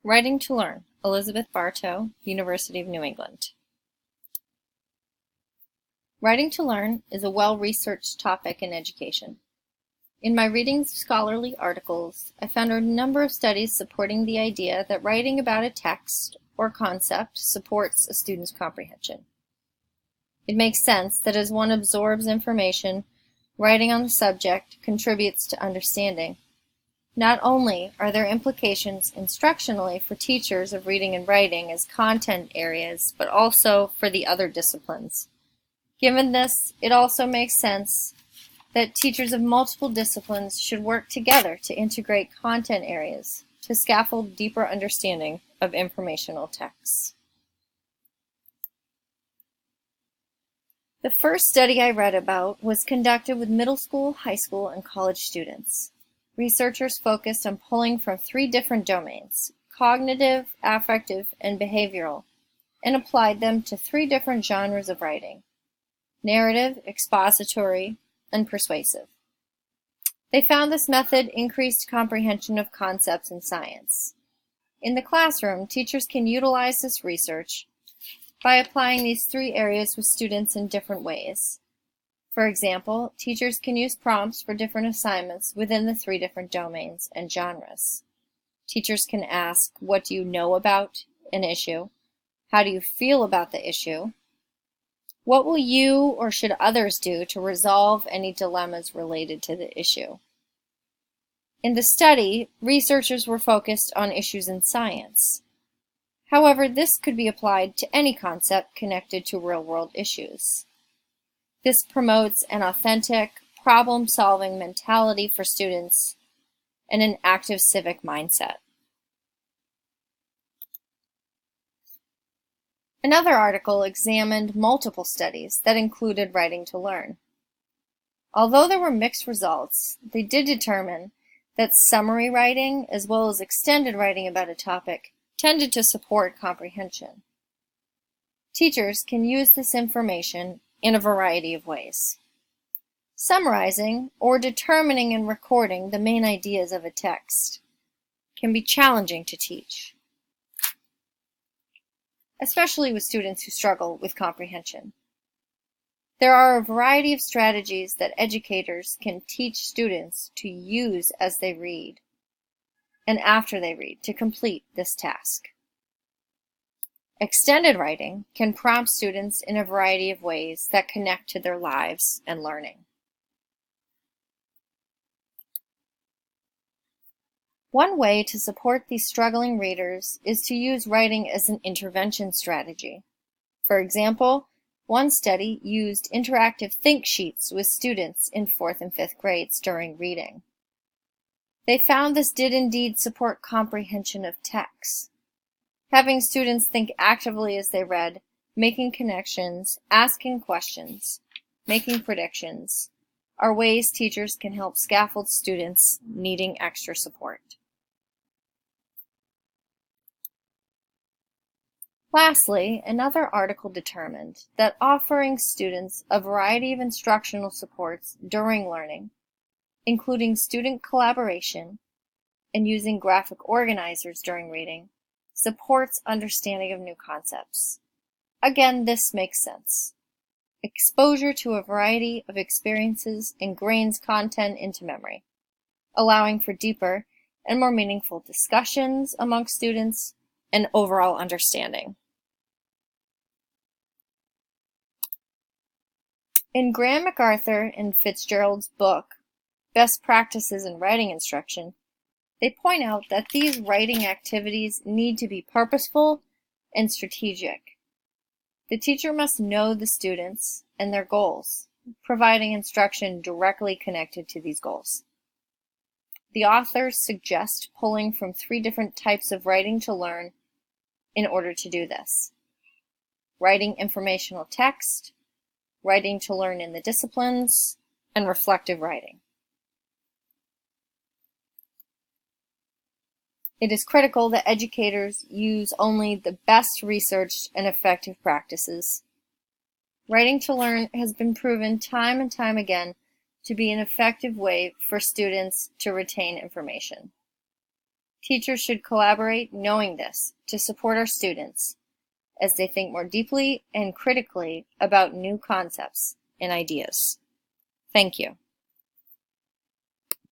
Writing to Learn, Elizabeth Bartow, University of New England. Writing to Learn is a well-researched topic in education. In my reading of scholarly articles, I found a number of studies supporting the idea that writing about a text or concept supports a student's comprehension. It makes sense that as one absorbs information, writing on the subject contributes to understanding. Not only are there implications instructionally for teachers of reading and writing as content areas, but also for the other disciplines. Given this, it also makes sense that teachers of multiple disciplines should work together to integrate content areas to scaffold deeper understanding of informational texts. The first study I read about was conducted with middle school, high school, and college students. Researchers focused on pulling from 3 different domains, cognitive, affective, and behavioral, and applied them to 3 different genres of writing, narrative, expository, and persuasive. They found this method increased comprehension of concepts in science. In the classroom, teachers can utilize this research by applying these 3 areas with students in different ways. For example, teachers can use prompts for different assignments within the 3 different domains and genres. Teachers can ask, what do you know about an issue? How do you feel about the issue? What will you or should others do to resolve any dilemmas related to the issue? In the study, researchers were focused on issues in science. However, this could be applied to any concept connected to real-world issues. This promotes an authentic, problem-solving mentality for students and an active civic mindset. Another article examined multiple studies that included Writing to Learn. Although there were mixed results, they did determine that summary writing, as well as extended writing about a topic, tended to support comprehension. Teachers can use this information in a variety of ways. Summarizing or determining and recording the main ideas of a text can be challenging to teach, especially with students who struggle with comprehension. There are a variety of strategies that educators can teach students to use as they read and after they read to complete this task. Extended writing can prompt students in a variety of ways that connect to their lives and learning. One way to support these struggling readers is to use writing as an intervention strategy. For example, one study used interactive think sheets with students in 4th and 5th grades during reading. They found this did indeed support comprehension of text. Having students think actively as they read, making connections, asking questions, making predictions, are ways teachers can help scaffold students needing extra support. Lastly, another article determined that offering students a variety of instructional supports during learning, including student collaboration and using graphic organizers during reading, supports understanding of new concepts. Again, this makes sense. Exposure to a variety of experiences ingrains content into memory, allowing for deeper and more meaningful discussions among students and overall understanding. In Graham MacArthur and Fitzgerald's book, Best Practices in Writing Instruction, they point out that these writing activities need to be purposeful and strategic. The teacher must know the students and their goals, providing instruction directly connected to these goals. The authors suggest pulling from 3 different types of writing to learn in order to do this: writing informational text, writing to learn in the disciplines, and reflective writing. It is critical that educators use only the best researched and effective practices. Writing to Learn has been proven time and time again to be an effective way for students to retain information. Teachers should collaborate knowing this to support our students as they think more deeply and critically about new concepts and ideas. Thank you.